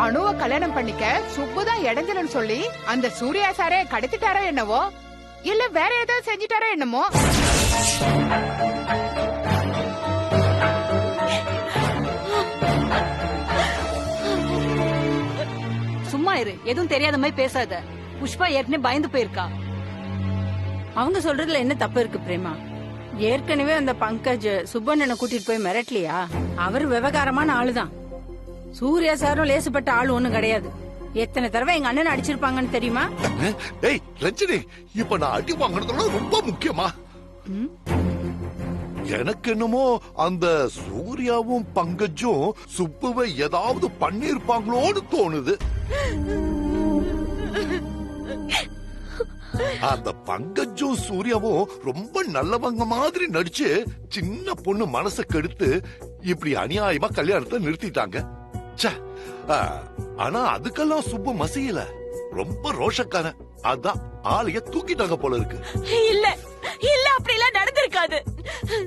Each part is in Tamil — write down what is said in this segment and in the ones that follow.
அணுவ கல்யாணம் பண்ணிக்க சுப்புதான் இடைஞ்சலன்னு சொல்லி அந்த சூர்யா சாரே கடத்திட்டாரோ என்னவோ, இல்ல வேற ஏதாவது செஞ்சிட்டாரோ என்னமோ. சும்மா இரு, எதுவும் தெரியாத மாதிரி பேசாத. புஷ்பா ஏற்கனவே பயந்து போயிருக்கா. அவங்க சொல்றதுல என்ன தப்பு இருக்கு பிரேமா? ஏற்கனவே அந்த பங்கஜ் சுப்பண்ணனை கூட்டிட்டு போய் மிரட்டலையா? அவர் விவகாரமான ஆளுதான். சூர்யா சாரும் லேசுப்பட்ட ஆளு ஒண்ணும் கிடையாது. எத்தனை தடவை எங்க அண்ணன் அடிச்சிருப்பாங்கன்னு தெரியுமா? ஏய் ரஞ்சினி, இப்ப நான் அடி வாங்கினதுல ரொம்ப முக்கியமா? எனக்கு என்னமோ அந்த சூர்யாவும் பங்கஜும் சுப்புவை ஏதாவது பண்ணிருப்பாங்களோன்னு தோணுது. அந்த பங்கஜும் சூர்யாவும் ரொம்ப நல்லவங்க மாதிரி நடிச்சு சின்ன பொண்ணு மனசை கெடுத்து இப்படி அநியாயமா கல்யாணத்தை நிறுத்திட்டாங்க. ஆனா அதுக்கெல்லாம் சுப்பு மசியல, ரொம்ப ரோஷக்காரன். அதான் ஆளைய தூக்கிட்டாங்க போல இருக்கு. இல்ல இல்ல, அப்படி எல்லாம் நடந்திருக்காது.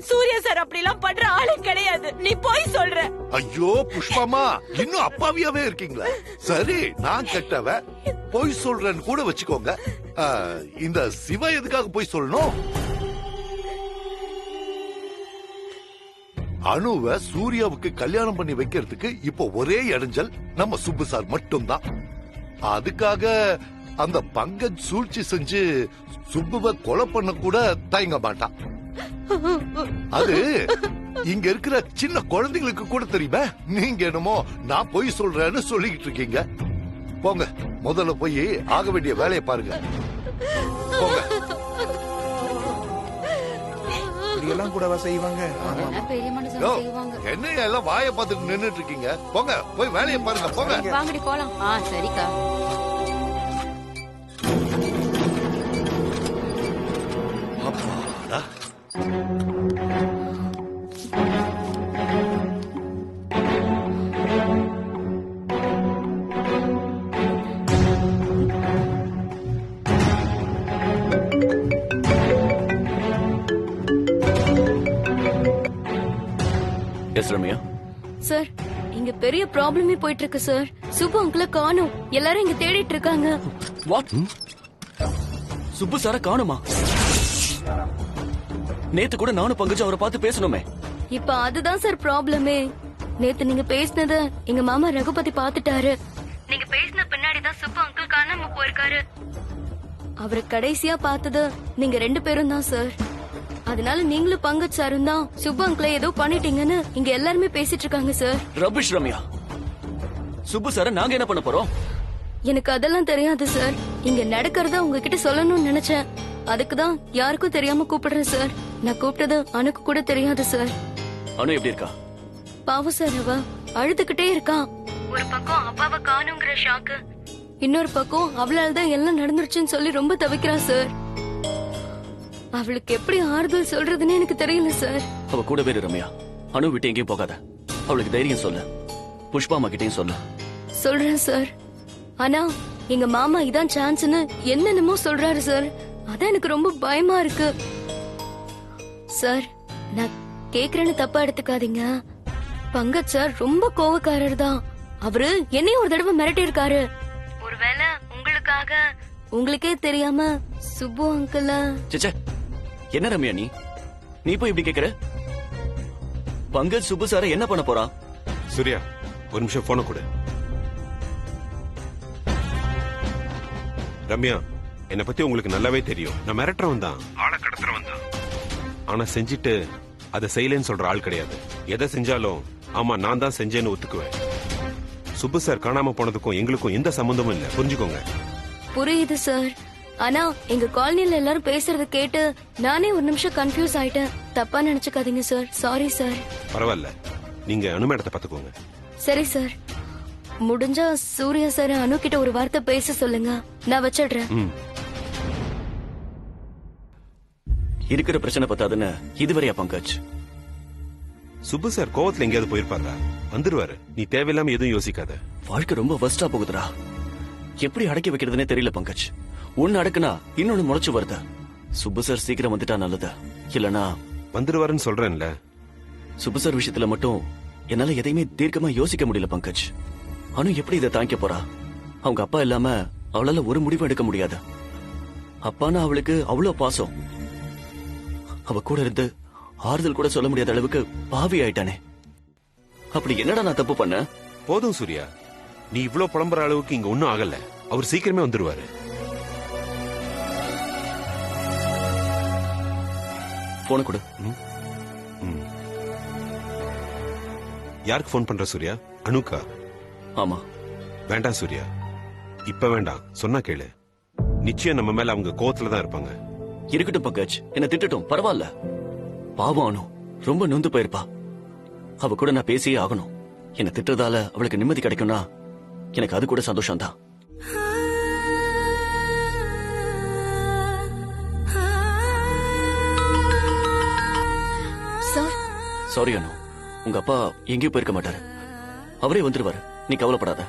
சூர்யா சார் அப்படி எல்லாம் பண்ற ஆளு கிடையாது. நீ போய் சொல்ற. ஐயோ புஷ்பமா, இன்னும் அப்பாவியாவே இருக்கீங்களா? சரி, நான் கெட்டவ போய் சொல்றேன்னு கூட வச்சுக்கோங்க. இந்த சிவா எதுக்காக போய் சொல்லணும்? அணுவ சூர்யாவுக்கு கல்யாணம் பண்ணி வைக்கிறதுக்கு இப்போ ஒரே இடைஞ்சல் நம்ம சுப்பு சார் மட்டும்தான். அதுக்காக அந்த பங்கஜ் சூழ்ச்சி செஞ்சு சுப்புவை கொலை பண்ண கூட தயங்க மாட்டான். அது இங்க இருக்கிற சின்ன குழந்தைங்களுக்கு கூட தெரியுமா? நீங்க என்னமோ நான் போய் சொல்றேன்னு சொல்லிக்கிட்டு இருக்கீங்க. போங்க, முதல்ல போய் ஆக வேண்டிய வேலையை பாருங்க. போங்க. எல்லாம் கூடவா செய்வாங்க? என்ன எல்லாம் வாயை பார்த்துட்டு நின்னுட்டு இருக்கீங்க? போங்க, போய் வேலையை பாருங்க. போங்க, வாங்கடி போலாம். சரிக்கா. அப்பாடா. எஸ் ரம்யா. சார், இங்க பெரிய ப்ராப்ளமே போயிட்டு இருக்கு சார். சுப்பு அங்கிள காணோம். எல்லாரும் இங்க தேடிட்டு இருக்காங்க. வாட்? சுப்பு சார காணுமா? நேத்து கூட நானும் பங்கஜ் அவரை பார்த்து பேசணுமே. இப்ப அதுதான் சார் ப்ராப்ளமே. நேத்து நீங்க பேசினத எங்க மாமா ரகுபதி பாத்துட்டாரு. நீங்க பேசின பின்னாடிதான் சுப்பு அங்கிள் காணாம போயிருக்காரு. அவரை கடைசியா பார்த்தது நீங்க 2 பேரும் தான் சார். அதனால நீங்களும் பங்கஜ் சாரும் தான் சுப்பு அங்கிளை ஏதோ பண்ணிட்டீங்கன்னு இங்க எல்லாருமே பேசிட்டு இருக்காங்க சார். ரபிஷ் ரம்யா, சுப்பு சார நாங்க என்ன பண்ண போறோம்? எனக்கு அதெல்லாம் தெரியாது சார். இங்க நடக்கிறத உங்ககிட்ட சொல்லணும்னு நினைச்சேன். அதுக்குதான் யாருக்கும் தெரியாம கூப்பிடுறேன் சார். நான் கூப்பிட்டது அனுக்கு கூட தெரியாது சார். அனு எப்படி இருக்கா? பாவம் சார், அவ அழுதுகிட்டே இருக்கா. ஒரு பக்கம் அப்பாவை காணுங்கிற ஷாக்கு, இன்னொரு பக்கம் அவளால்தான் எல்லாம் நடந்துருச்சுன்னு சொல்லி ரொம்ப தவிக்கிறா சார். அவளுக்கு எப்படி ஆறுதல் சொல்றதுன்னு எனக்கு தெரியல சார். அவ கூட பேரு ரம்யா. அனு விட்டு எங்கேயும் போகாத. அவளுக்கு தைரியம் சொல்ல. புஷ்பா அம்மா கிட்டையும் சொல்ல. சொல்றேன் சார். ஆனா எங்க மாமா இதான் சான்ஸ்னு என்னென்னமோ சொல்றாரு சார். அதான் எனக்கு ரொம்ப பயமா இருக்கு சார். நான் கேக்குறேன்னு தப்பா எடுத்துக்காதீங்க. பங்கஜ் சார் ரொம்ப கோவக்காரர் தான். அவரு என்னையும் ஒரு தடவை மிரட்டி இருக்காரு. ஒருவேளை உங்களுக்காக உங்களுக்கே தெரியாம சுப்பு அங்கிள். சேச்சே, என்ன ரம்யா நீ போய் இப்படி கேக்குற? பங்கஜ் சுப்பு சார என்ன பண்ண போறான்? சூர்யா, ஒரு நிமிஷம் போன கொடு. ரம்யா, என்னை பத்தி உங்களுக்கு நல்லாவே தெரியும். நான் மிரட்டுறவன் தான், ஆளை கடத்துறவன் தான். ஆனா செஞ்சுட்டு அதை செய்யலன்னு சொல்ற ஆள் கிடையாது. எதை செஞ்சாலும் ஆமா நான் தான் செஞ்சேன்னு ஒத்துக்குவேன். சுப்பு சார் காணாம போனதுக்கும் எங்களுக்கும் எந்த சம்பந்தமும் இல்ல, புரிஞ்சுக்கோங்க. புரியுது சார். ஆனா எங்க காலனில எல்லாரும் பேசுறத கேட்டு நானே ஒரு நிமிஷம் கன்ஃபியூஸ் ஆயிட்டேன். தப்பா நினைச்சுக்காதீங்க சார். Sorry sir. பரவாயில்ல, நீங்க அனுமேடத்தை பாத்துக்கோங்க. சரி சார். முடிஞ்சா சூர்யா சார் அனு கிட்ட ஒரு வார்த்தை பேச சொல்லுங்க. நான் வச்சிடுறேன். இருக்கிற பிரச்சனை பத்தாதுன்னு இதுவரையா பங்கஜ்? சுப்பு சார் கோவத்துல எங்கேயாவது போயிருப்பாரா? வந்துருவாரு. நீ தேவையில்லாம எதுவும் யோசிக்காத. வாழ்க்கை ரொம்ப வஸ்டா போகுதுடா. எப்படி அடக்கி வைக்கிறதுனே தெரியல பங்கஜ். ஒன்னு அடக்குனா இன்னொன்னு முளைச்சு வருது. சுப்பு சார் சீக்கிரம் வந்துட்டா நல்லது. இல்லனா வந்துருவாருன்னு சொல்றேன்ல. சுப்பு சார் விஷயத்துல மட்டும் என்னால எதையுமே தீர்க்கமா யோசிக்க முடியல பங்கஜ். அனு எப்படி இதை தாங்கிக்க போறா? அவங்க அப்பா இல்லாம அவளால ஒரு முடிவு எடுக்க முடியாது. அப்பானா அவளுக்கு அவ்வளவு பாசம். அவ கூட இருந்து ஆறுதல் கூட சொல்ல முடியாத அளவுக்கு பாவி ஆயிட்டானே. அப்படி என்னடா நான் தப்பு பண்ண? போதும் சூர்யா, நீ இவ்ளோ புலம்புற அளவுக்கு இங்க ஒண்ணும் ஆகல. அவர் சீக்கிரமே வந்துருவாரு. போன கொடு. யாருக்கு போன் பண்ற சூர்யா? அனுக்கா? ஆமா. வேண்டாம் சூர்யா, இப்ப வேண்டாம். சொன்னா கேளு. நிச்சயம் நம்ம மேல அவங்க கோவத்துல தான் இருப்பாங்க. இருக்கட்டும் பங்கஜ், என்ன திட்டட்டும், பரவாயில்ல. பாவம் அனு ரொம்ப நொந்து போயிருப்பா. அவ கூட நான் பேசியே ஆகணும். என்ன திட்டுறதால அவளுக்கு நிம்மதி கிடைக்கும்னா எனக்கு அது கூட சந்தோஷம் தான். சார், சாரி அனு, உங்க அப்பா எங்கேயும் போயிருக்க மாட்டாரு. அவரே வந்துருவாரு, நீ கவலைப்படாத.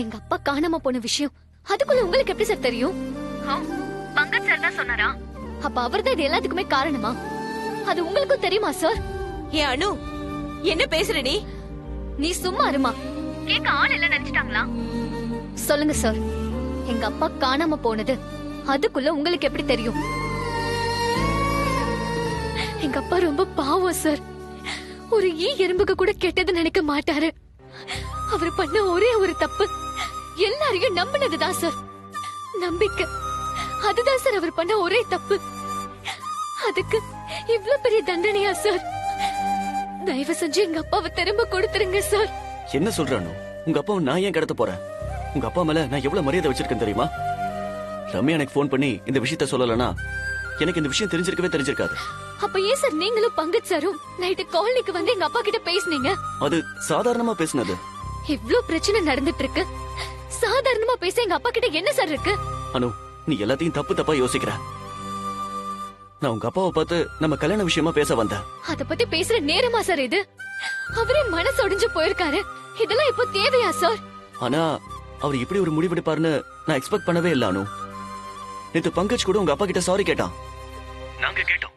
எங்க அப்பா காணாம போன விஷயம் அதுக்குள்ள உங்களுக்கு எப்படி சார் தெரியும்? பங்கஜ் சார் தான் சொன்னாரா? அப்ப அவர்தான் இது எல்லாத்துக்குமே காரணமா? அது உங்களுக்கும் தெரியுமா சார்? ஏ அனு, என்ன பேசுற நீ? நீ சும்மா இருமா. கேட்க ஆள் இல்ல நினைச்சிட்டாங்களா? சொல்லுங்க சார், எங்க அப்பா காணாம போனது அதுக்குள்ள உங்களுக்கு எப்படி தெரியும்? எங்க அப்பா ரொம்ப பாவம் சார். ஒரு எறும்புக்கு கூட கெட்டது நினைக்க மாட்டாரு. அவர் பண்ண ஒரே ஒரு தப்பு எல்லாரையும் நம்பினதுதான் சார். நம்பிக்கை, அதுதான் சார் அவர் பண்ண ஒரே தப்பு. அதுக்கு இவ்ளோ பெரிய தண்டனையா சார்? தயவு செஞ்சு எங்க அப்பாவை திரும்ப கொடுத்துருங்க சார். என்ன சொல்றானோ? உங்க அப்பாவை நான் ஏன் கடத்த போறேன்? உங்க அப்பா மேல நான் எவ்வளவு மரியாதை வச்சிருக்கேன் தெரியுமா? ரம்யா எனக்கு போன் பண்ணி இந்த விஷயத்த சொல்லலனா எனக்கு இந்த விஷயம் தெரிஞ்சிருக்காது. அப்ப ஏன் சார் நீங்களும் பங்கஜ் சாரும் நைட்டு காலனிக்கு வந்து எங்க அப்பா கிட்ட பேசுனீங்க? அது சாதாரணமா பேசுனது. இவ்ளோ பிரச்சனை நடந்துட்டு இருக்கு, சாதாரணமா பேச எங்க அப்பா கிட்ட என்ன சார் இருக்கு? அனு, நீ எல்லாத்தையும் தப்பா யோசிக்கிற. நான் உங்க அப்பாவை பார்த்து நம்ம கல்யாண விஷயமா பேச வந்தேன். அத பத்தி பேசுற நேரமா சார் இது? அவரே மனசு ஒடிஞ்சு போயிருக்காரு. இதெல்லாம் இப்ப தேவையா சார்? ஆனா அவர் இப்படி ஒரு முடிவெடுப்பாருன்னு நான் எக்ஸ்பெக்ட் பண்ணவே இல்ல அனு. நேத்து பங்கஜ் கூட உங்க அப்பா கிட்ட சாரி கேட்டான். நாங்க கேட்டோம்.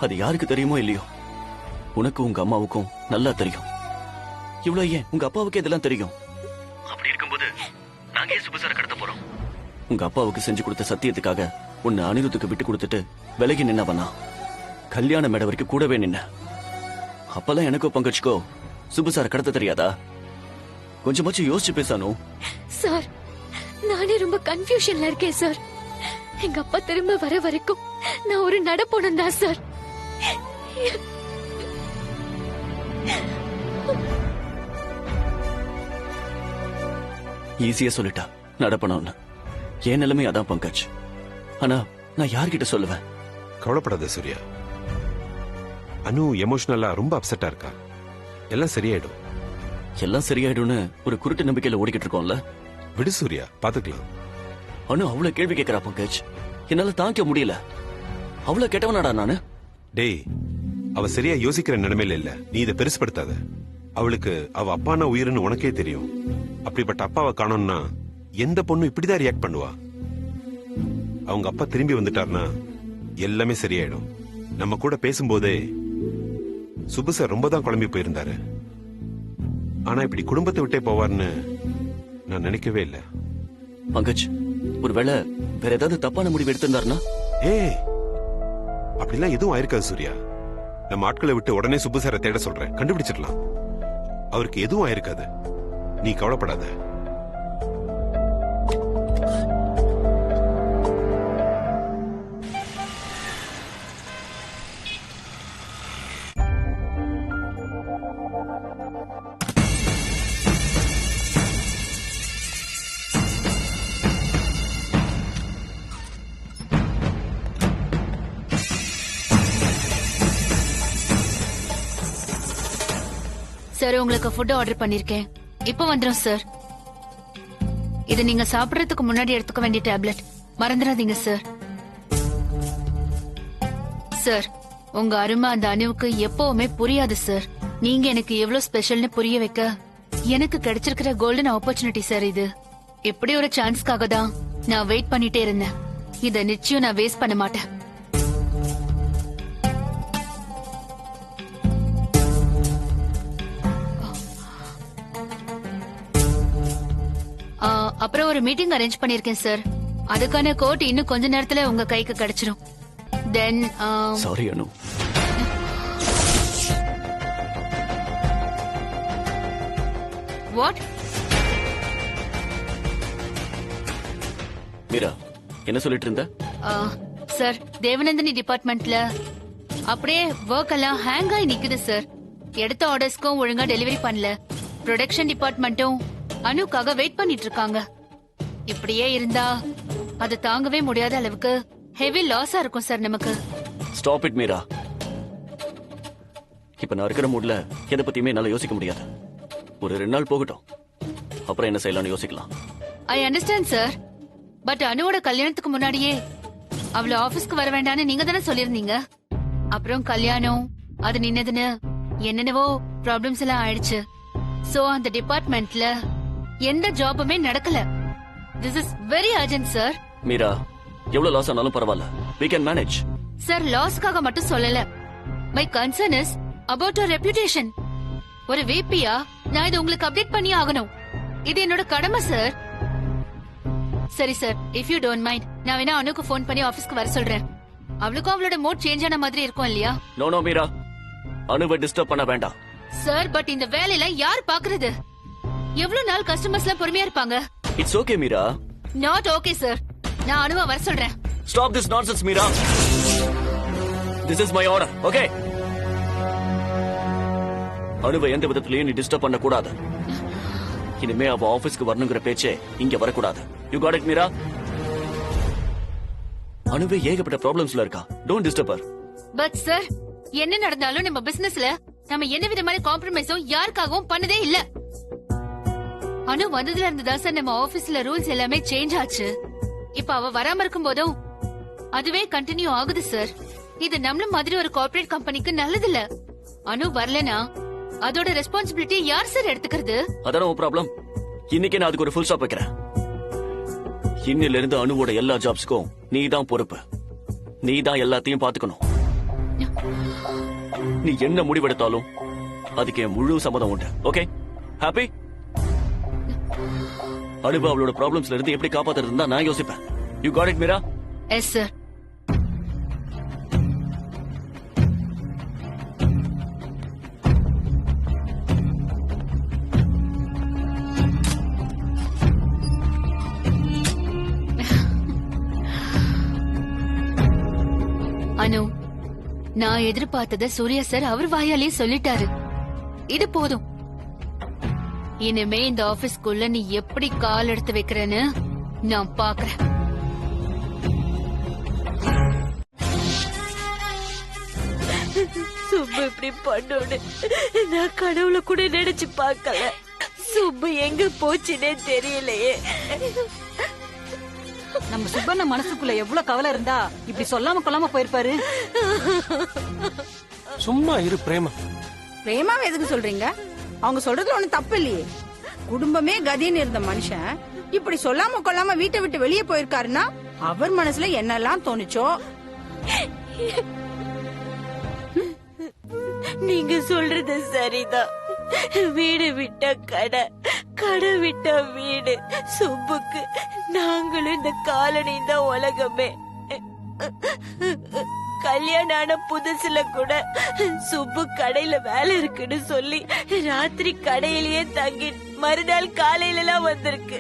அது யாருக்கு தெரியுமோ இல்லையோ, உனக்கு உங்க அம்மாவுக்கும் நல்லா தெரியும். இவ்வளவு ஏன் உங்க அப்பாவுக்கு இதெல்லாம் தெரியும். அப்படி இருக்கும்போது நாங்க ஏன் சுபசார கடத்த போறோம்? உங்க அப்பாவுக்கு செஞ்சு கொடுத்த சத்தியத்துக்காக உன்னை அனிருத்துக்கு விட்டு கொடுத்துட்டு விலகி நின்னவனா கல்யாண மேடை வரைக்கும் கூடவே நின்ன. அப்பெல்லாம் எனக்கோ பங்கஜ்கோ சுபசார கடத்த தெரியாதா? கொஞ்சமாச்சும் யோசிச்சு பேசணும். சார், நானே ரொம்ப கன்ஃபியூஷன்ல இருக்கேன் சார். எங்க அப்பா திரும்ப வர வரைக்கும் நான் ஒரு நடப்போனம் தான் சார். ஈஸியா சொல்லிட்டா நடப்பணும்னு. என் நிலைமை அதான் பங்கஜ். ஆனா நான் யார்கிட்ட சொல்லுவேன்? கவலைப்படாத சூர்யா. அனு எமோஷனலா ரொம்ப அப்செட்டா இருக்கா. எல்லாம் சரியாயிடும். எல்லாம் சரியாயிடும்னு ஒரு குருட்டு நம்பிக்கையில ஓடிக்கிட்டு இருக்கோம்ல. விடு சூர்யா, பாத்துக்கலாம். அனு அவ்வளவு கேள்வி கேட்கிறா பங்கஜ். என்னால தாங்க முடியல. அவ்வளவு கெட்டவனாடா நானு? டேய், அவ சரியா யோசிக்கிற நிலைமையில இல்ல. நீ இதை பெருசுப்படுத்தாத. அவளுக்கு அவ அப்பானா உயிர்னு உனக்கே தெரியும். அப்படிப்பட்ட அப்பாவை காணோம்னா எந்த பொண்ணு இப்படிதான் ரியாக்ட் பண்ணுவா? அவங்க அப்பா திரும்பி வந்துட்டார்னா எல்லாமே சரியாயிடும். நம்ம கூட பேசும்போதே சுபு சார் ரொம்ப தான் குழம்பி போயிருந்தாரு. ஆனா இப்படி குடும்பத்தை விட்டே போவார்னு நான் நினைக்கவே இல்லை. பங்கஜ், ஒருவேளை வேற ஏதாவது தப்பான முடிவு எடுத்திருந்தாருன்னா? ஏய், அப்படிலாம் எதுவும் ஆயிருக்காது சூர்யா. நம்ம ஆட்களை விட்டு உடனே சுப்பு சாரை தேட சொல்றேன், கண்டுபிடிச்சிடலாம். அவருக்கு எதுவும் ஆயிருக்காது, நீ கவலைப்படாத. சார், உங்களுக்கு ஃபுட் ஆர்டர் பண்ணிருக்கேன். இப்போ வந்துடும் சார். இது நீங்க சாப்பிடறதுக்கு முன்னாடி எடுத்துக்க வேண்டிய டேப்லெட், மறந்துடாதீங்க சார். சார், உங்க அருமை அந்த அணுவுக்கு எப்பவுமே புரியாது சார். நீங்க எனக்கு எவ்வளவு ஸ்பெஷல்னு புரிய வைக்க எனக்கு கிடைச்சிருக்கிற கோல்டன் ஆப்பர்ச்சுனிட்டி சார் இது. இப்படி ஒரு சான்ஸ்க்காக தான் நான் வெயிட் பண்ணிட்டே இருந்தேன். இத நிச்சயம் நான் வேஸ்ட் பண்ண மாட்டேன். அப்புறம் ஒரு மீட்டிங் அரேஞ்ச் பண்ணிருக்கேன் சார். அதுக்கான கோட் இன்னும் கொஞ்ச நேரத்துல உங்க கைக்கு கிடைச்சிரும். தென் சாரி அனு. வாட்? மீரா, என்ன சொல்லிட்டு இருந்த? சார், தேவநந்தினி டிபார்ட்மெண்ட்ல அப்படியே ஒர்க் எல்லாம் ஹேங் ஆகி நிக்குது சார். எடுத்த ஆர்டர்ஸ்க்கும் ஒழுங்கா டெலிவரி பண்ணல. ப்ரொடக்ஷன் டிபார்ட்மெண்ட்டும் அனுக்காக வெயிட் பண்ணிட்டு இருக்காங்க. இப்படியே இருந்தா அது தாங்கவே முடியாத அளவுக்கு ஹெவி லாஸா இருக்கும் சார் நமக்கு. Stop it Meera. இப்ப நான் இருக்கிற மூட்ல எதை பத்தியுமே என்னால யோசிக்க முடியாது. ஒரு 2 நாள் போகட்டும், அப்புறம் என்ன செய்யலாம்னு யோசிக்கலாம். I understand sir. பட் அனுவோட கல்யாணத்துக்கு முன்னாடியே அவள ஆபீஸ்க்கு வர வேண்டாம்னு நீங்க தானே சொல்லிருந்தீங்க. அப்புறம் கல்யாணம் அது நின்னதுன்னு என்னென்னவோ ப்ராப்ளம்ஸ் எல்லாம் ஆயிடுச்சு. சோ அந்த டிபார்ட்மெண்ட்ல எந்த ஜாபுமே நடக்கல. This is very urgent sir. Meera, எவ்வளவு லாஸ் ஆனாலும் பரவாயில்ல, we can manage. சார், லாஸ்க்காக மட்டும் சொல்லல. My concern is about your reputation. ஒரு விபியா நான் இதை உங்களுக்கு அப்டேட் பண்ணி ஆகணும். இது என்னோட கடமை சார். சரி sir, if you don't mind, நான் வேணா அனுக்கு ஃபோன் பண்ணி ஆபீஸ்க்கு வர சொல்றேன். அவளுக்கும் அவளோட மூட் சேஞ்ச் ஆன மாதிரி இருக்கும் இல்லையா? நோ நோ மீரா, அனுவை டிஸ்டர்ப் பண்ண வேண்டாம். சார், பட் இந்த வேலையில யார் பாக்குறது? எவ்வளவு நாள் கஸ்டமர்ஸ் எல்லாம் பொறுமையா இருப்பாங்க? It's okay Meera. Not okay sir. நான் அனுவ வர சொல்றேன். Stop this nonsense Meera. This is my order, okay? அனுவை எந்த விதத்திலையும் நீ டிஸ்டர்ப் பண்ண கூடாது. இனிமே அவ ஆபீஸ்க்கு வரணுங்கிற பேச்சே இங்க வரக்கூடாது. You got it Meera? அனுவே ஏகப்பட்ட ப்ராப்ளம்ஸ்ல இருக்கா. Don't disturb her. But sir, என்ன நடந்தாலும் நம்ம பிசினஸ்ல நம்ம என்ன விதமான காம்ப்ரமைஸும் யாருக்காகவும் பண்ணதே இல்ல. அனு வந்ததுல இருந்து தான் சார் நம்ம ஆபீஸ்ல ரூல்ஸ் எல்லாமே சேஞ்ச் ஆச்சு. இப்ப அவ வராம இருக்கும் போதும் அதுவே கண்டினியூ ஆகுது சார். இது நம்மள மாதிரி ஒரு கார்ப்பரேட் கம்பெனிக்கு நல்லது இல்ல. அனு வரலனா அதோட ரெஸ்பான்சிபிலிட்டி யார் சார் எடுத்துக்கிறது? அதான உன் ப்ராப்ளம். இன்னைக்கு நான் அதுக்கு ஒரு ஃபுல் ஸ்டாப் வைக்கிறேன். இன்னில இருந்து அனுவோட எல்லா ஜாப்ஸ்க்கும் நீ தான் பொறுப்பு. நீ தான் எல்லாத்தையும் பாத்துக்கணும். நீ என்ன முடிவெடுத்தாலும் அதுக்கு என் முழு சம்மதம் உண்டு. ஓகே? ஹாப்பி? அனுபவ அவளோட ப்ராப்ளம்ஸ்ல இருந்து எப்படி காப்பாத்துறது தான் நான் யோசிப்பேன். You got it Meera? Yes sir. Anu, நான் எதிர்பார்த்தத சூர்யா சார் அவர் வாயாலேயே சொல்லிட்டாரு. இது போதும். இனிமே இந்த ஆபீஸ்க்குள்ள நீ எப்படி கால் எடுத்து வைக்கிறேன்னு நான் பாக்குறேன். சுப்பு இப்படி பண்ணோன்னு நான் கடவுளை கூட நினைச்சு பார்க்கல. சுப்பு எங்க போச்சுன்னே தெரியலையே. நம்ம சுப்பண்ண மனசுக்குள்ள எவ்வளவு கவலை இருந்தா இப்படி சொல்லாம கொள்ளாம போயிருப்பாரு. சும்மா இரு பிரேமா. பிரேமாவை எதுக்கு சொல்றீங்க? அவங்க சொல்றதுல ஒண்ணு தப்பு இல்லையே. குடும்பமே கதின்னு இருந்த மனுஷன் இப்படி சொல்லாம கொள்ளாம வீட்டை விட்டு வெளியே போயிருக்காருன்னா அவர் மனசுல என்னெல்லாம் தோணுச்சோ. நீங்க சொல்றது சரிதான். வீடு விட்ட கடை, கடை விட்ட வீடு. சுப்புக்கு நாங்களும் இந்த காலனி தான் உலகமே. கல்யாணம் ஆன புதுசுல கூட சுப்பு கடையில வேலை இருக்குன்னு சொல்லி ராத்திரி கடையிலேயே தங்கி மறுநாள் காலையில எல்லாம் வந்திருக்கு.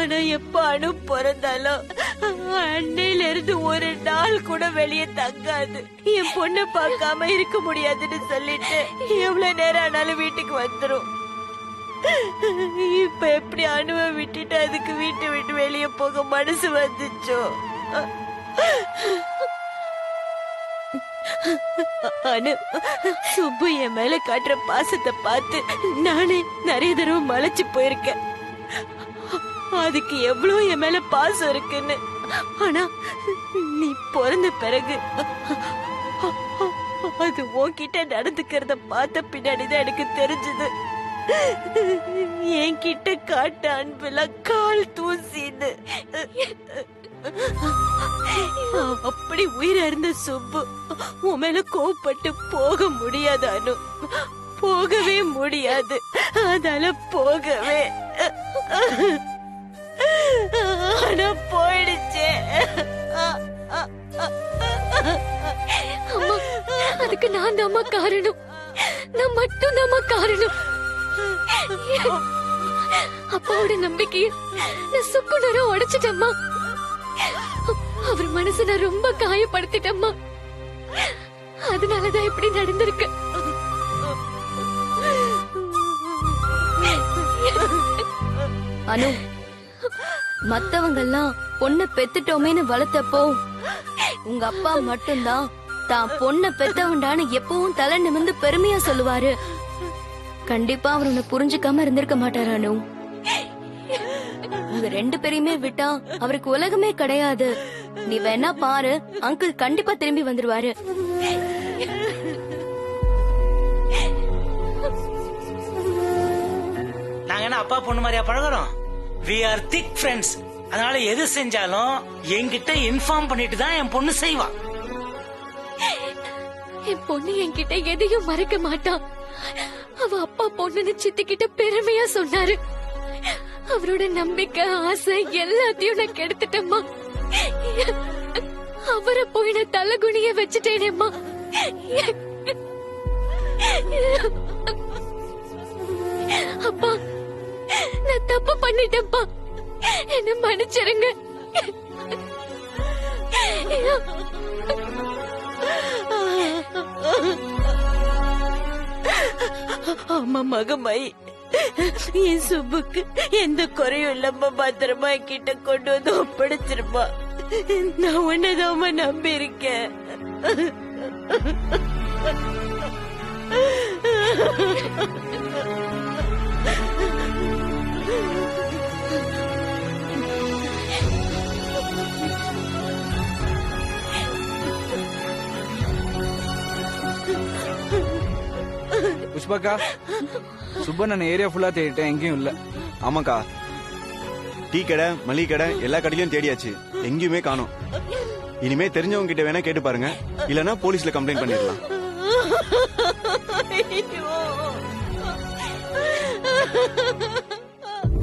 ஆனா எப்ப அனு பிறந்தாலும் அன்னையில இருந்து ஒரு நாள் கூட வெளியே தங்காது. என் பொண்ணு பார்க்காம இருக்க முடியாதுன்னு சொல்லிட்டு எவ்வளவு நேரம் ஆனாலும் வீட்டுக்கு வந்துரும். இப்ப எப்படி அனுவை விட்டுட்டு அதுக்கு வீட்டை விட்டு வெளியே போக மனசு வந்துச்சோ. அனு, சுப்பு என் மேல காட்டுற பாசத்தை பார்த்து நானே நிறைய தடவை மலைச்சு போயிருக்கேன். அதுக்கு எவ்வளவு என் மேல பாசம் இருக்குன்னு. ஆனா நீ பிறந்த பிறகு அது உன்கிட்ட நடந்துக்கிறத பார்த்த பின்னாடிதான் எனக்கு தெரிஞ்சது. என்கிட்ட காட்ட அன்புல கால் தூசின்னு. அப்படி உயிரை இருந்த சுப்பு உன் மேல கோவப்பட்டு போக முடியாது அனு. போகவே முடியாது. அதால போகவே தாம்மா காரணம். நான் மட்டும் தாம்மா காரணம். அப்பாவோட நம்பிக்கைய நான் சுக்கு நேரம் உடைச்சிட்டம்மா. அவர் மனசை நான் ரொம்ப காயப்படுத்திட்டம்மா. அதனாலதான் இப்படி நடந்திருக்கு. அனு, மத்தவங்க எல்லாம் பொண்ணை பெத்துட்டோமேன்னு வளர்த்தப்போ உங்க அப்பா மட்டும்தான் தான் பொண்ணை பெத்தவண்டான்னு எப்பவும் தலை நிமிர்ந்து பெருமையா சொல்லுவாரு. கண்டிப்பா அவர் உன்னை புரிஞ்சுக்காம இருந்திருக்க மாட்டாரு அனு. உங்க 2 பேரையுமே விட்டா அவருக்கு உலகமே கிடையாது. நீ வேணா பாரு, அங்கிள் கண்டிப்பா திரும்பி வந்துருவாரு. நாங்க என்ன அப்பா பொண்ணு மாதிரியா பழகுறோம்? we are thick friends. அதனால எது செஞ்சாலும் என்கிட்ட இன்ஃபார்ம் பண்ணிட்டு தான் என் பொண்ணு செய்வா. என் பொண்ணு என்கிட்ட எதையும் மறைக்க மாட்டான். அவ அப்பா பொண்ணுன்னு சித்திக்கிட்ட பெருமையா சொன்னாரு. அவரோட நம்பிக்கை, ஆசை எல்லாத்தையும் நான் கெடுத்துட்டேம்மா. அவரை போய் நான் தலைகுனிய வச்சுட்டேனேம்மா. அப்பா, நான் தப்பு பண்ணிட்டேன்ப்பா. என்ன மன்னிச்சிருங்க. அம்மா மகமாயி, என் சுப்புக்கு எந்த குறையும் இல்லாம பத்திரமா கிட்ட கொண்டு வந்து ஒப்படைச்சிருப்பா. நான் உன்னதாம நம்பி இருக்கேன். புஷ்பாக்கா, சுப்பண்ணன் ஏரியா ஃபுல்லா தேடிட்டேன், எங்கேயும் இல்ல. ஆமாக்கா, டீ கடை, மளிகை கடை எல்லா கடையிலயும் தேடியாச்சு, எங்கேயுமே காணோம். இனிமே தெரிஞ்சவங்க கிட்ட வேணா கேட்டு பாருங்க, இல்லனா போலீஸ்ல கம்ப்ளைண்ட் பண்ணிடலாம்.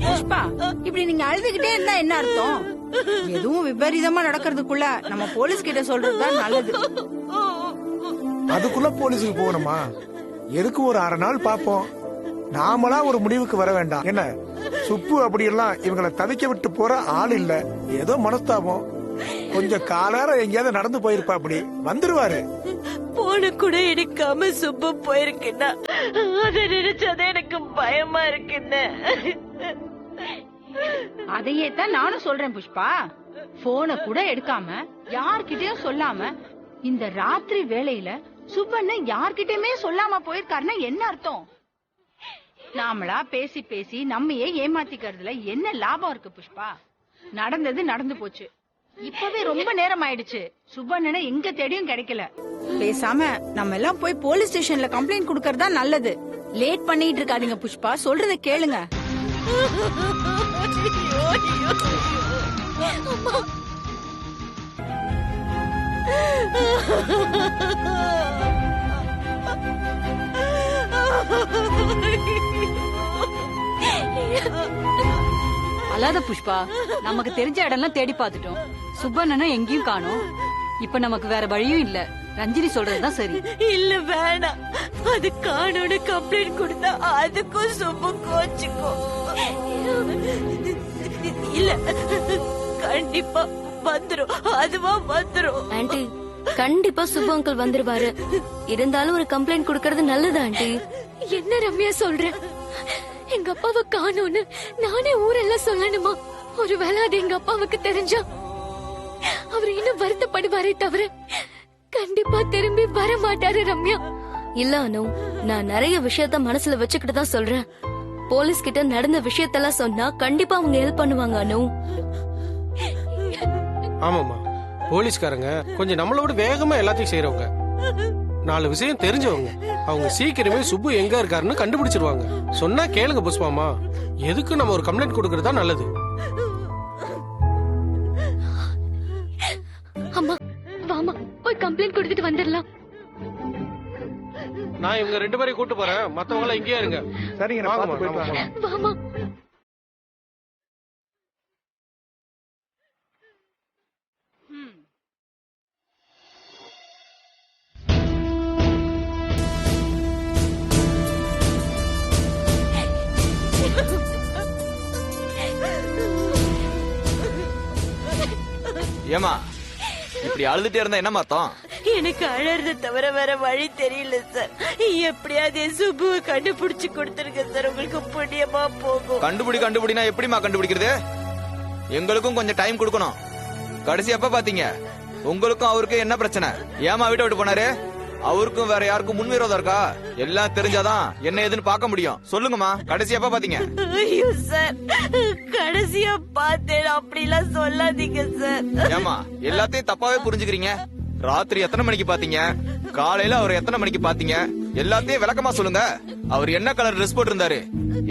புஷ்பா, இப்படி நீங்க அழுதுகிட்டே இருந்தா என்ன அர்த்தம்? எதுவும் விபரீதமா நடக்கிறதுக்குள்ள நம்ம போலீஸ் கிட்ட சொல்றதுதான் நல்லது. அதுக்குள்ள போலீஸுக்கு போகணுமா? எதுக்கு ஒரு 1/2 நாள் பாப்போம். நாமளா ஒரு முடிவுக்கு வர வேண்டாம். என்ன சுப்பு அப்படியெல்லாம் இவங்களை தவிக்க விட்டு போற ஆள் இல்ல. ஏதோ மனஸ்தாபம், கொஞ்சம் காலார எங்கேயாவது நடந்து போயிருப்பா, அப்படி வந்துருவாரு. போன கூட எடுக்காம சுப்பு போயிருக்குன்னா அதை நினைச்சதே எனக்கு பயமா இருக்குன்னு. அதையே தான் நானும் சொல்றேன் புஷ்பா. போன கூட எடுக்காம யார்கிட்டயும் சொல்லாம இந்த ராத்திரி வேளையில சுப்பண்ணன் யார்கிட்டயுமே சொல்லாம போயிருக்காருன்னா என்ன அர்த்தம்? நாமளா பேசி பேசி நம்மையே ஏமாத்திக்கிறதுல என்ன லாபம் இருக்கு புஷ்பா? நடந்தது நடந்து போச்சு. இப்பவே ரொம்ப நேரம் ஆயிடுச்சு. சுப்பண்ணனை எங்க தேடியும் கிடைக்கல. பேசாம நம்ம எல்லாம் போய் போலீஸ் ஸ்டேஷன்ல கம்ப்ளைண்ட் கொடுக்கறதா நல்லது. லேட் பண்ணிட்டு இருக்காதீங்க புஷ்பா, சொல்றத கேளுங்க. அல்லாத புஷ்பா, நமக்கு தெரிஞ்ச இடம்லாம் தேடி பார்த்துட்டோம். சுப்பண்ணனை எங்கேயும் காணோம். இப்ப நமக்கு வேற வழியும் இல்ல. ரஞ்சினி சொல்றதுதான் சரி. இல்ல வேணாம், அது காணோன்னு கம்ப்ளைண்ட் கொடுத்தா அதுக்கும் சுப்பு கோச்சுக்கும். இல்ல, கண்டிப்பா வந்துரும், அதுவா வந்துரும். ஆண்டி, கண்டிப்பா சுப்பு அங்கிள் வந்துருவாரு. இருந்தாலும் ஒரு கம்ப்ளைண்ட் கொடுக்கறது நல்லது ஆண்டி. என்ன ரம்யா சொல்ற? எங்க அப்பாவை காணோன்னு நானே ஊரெல்லாம் சொல்லணுமா? ஒருவேளை அது எங்க அப்பாவுக்கு தெரிஞ்சா அவர் இன்னும் வருத்தப்படுவாரே தவிர கண்டிப்பா திரும்பி வர மாட்டாரு ரம்யா. இல்ல அனு, நான் நிறைய விஷயத்த மனசுல வச்சுக்கிட்டு தான் சொல்றேன். போலீஸ் கிட்ட நடந்த விஷயத்தெல்லாம் சொன்னா கண்டிப்பா அவங்க ஹெல்ப் பண்ணுவாங்க அனு. ஆமாமா, போலீஸ்காரங்க கொஞ்சம் நம்மளோட வேகமா எல்லாத்தையும் செய்யறவங்க. 4 விஷயம் தெரிஞ்சவங்க. அவங்க சீக்கிரமே சுப்பு எங்க இருக்காருன்னு கண்டுபிடிச்சிருவாங்க. சொன்னா கேளுங்க புஷ்பாமா, எதுக்கு நம்ம ஒரு கம்ப்ளைண்ட் கொடுக்கறதா நல்லது. அம்மா வாமா, போய் கம்ப்ளைண்ட் கொடுத்துட்டு வந்துடலாம். நான் இவங்க 2 பேரையும் கூட்டு போறேன், மத்தவங்க எல்லாம் இங்கேயே இருங்க. சரிங்க, வாமா. ஏமா இப்படி அழுதுட்டே இருந்தா என்ன அர்த்தம்? எனக்கு அழறத தவிர வேற வழி தெரியல சார். எப்படியாவது என் சுப்புவை கண்டுபிடிச்சு கொடுத்துருங்க சார், உங்களுக்கு புண்ணியமா போகும். கண்டுபிடினா எப்படிமா கண்டுபிடிக்கிறது? எங்களுக்கும் கொஞ்சம் டைம் கொடுக்கணும். கடைசி எப்ப பாத்தீங்க? உங்களுக்கும் அவருக்கும் என்ன பிரச்சனை? ஏமா வீட்டை விட்டு போனாரு? அவருக்கும் வேற யாருக்கும் முன்விரோதம் இருக்கா? எல்லாம் தெரிஞ்சாதான் என்ன ஏதுன்னு பார்க்க முடியும். சொல்லுங்கம்மா, கடைசி எப்ப பாத்தீங்க? ஐயோ சார், கடைசியா பார்த்தேன் அப்படிலாம் சொல்லாதீங்க சார். ஏமா எல்லாத்தையும் தப்பாவே புரிஞ்சுக்கிறீங்க. ராத்திரி எத்தனை மணிக்கு பாத்தீங்க? காலையில அவர் எத்தனை மணிக்கு பாத்தீங்க? எல்லாத்தையும் விளக்கமா சொல்லுங்க. அவர் என்ன கலர் ட்ரெஸ் போட்டு இருந்தாரு?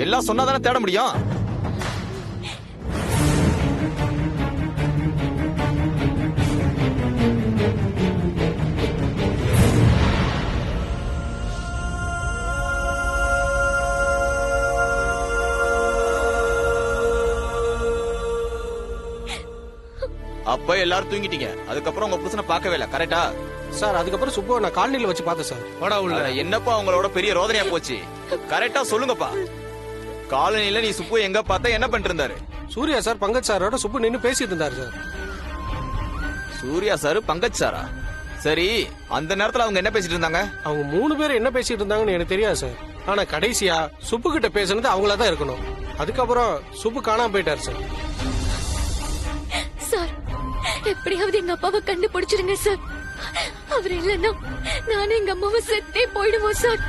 எல்லாம் சொன்னாதானே தேட முடியும். அப்ப எல்லாரும் தூங்கிட்டீங்க. அதுக்கப்புறம் உங்க புருஷனை பார்க்கவே இல்ல, கரெக்டா? சார் அதுக்கப்புறம் சுப்புவை நான் காலனில வச்சு பார்த்தேன் சார். வாடா உள்ள. என்னப்பா உங்களோட பெரிய ரோதனையா போச்சு? கரெக்டா சொல்லுங்கப்பா. காலனில நீ சுப்பு எங்க பார்த்த, என்ன பண்ணிட்டு இருந்தாரு? சூர்யா சார் பங்கஜ் சாரோட சுப்பு நின்னு பேசிட்டு இருந்தாரு சார். சூர்யா சார் பங்கஜ் சாரா? சரி, அந்த நேரத்துல அவங்க என்ன பேசிட்டு இருந்தாங்க? அவங்க 3 பேரும் என்ன பேசிட்டு இருந்தாங்கன்னு எனக்கு தெரியாது சார். ஆனா கடைசியா சுப்பு கிட்ட பேசுனது அவங்களா தான் இருக்கணும். அதுக்கப்புறம் சுப்பு காணாம போயிட்டாரு சார். சார் எப்படியாவது எங்க அப்பாவை கண்டுபிடிச்சிருங்க சார். அவர் இல்லைன்னா நானும் எங்க அம்மாவை செத்தே போயிடுவோம் சார்.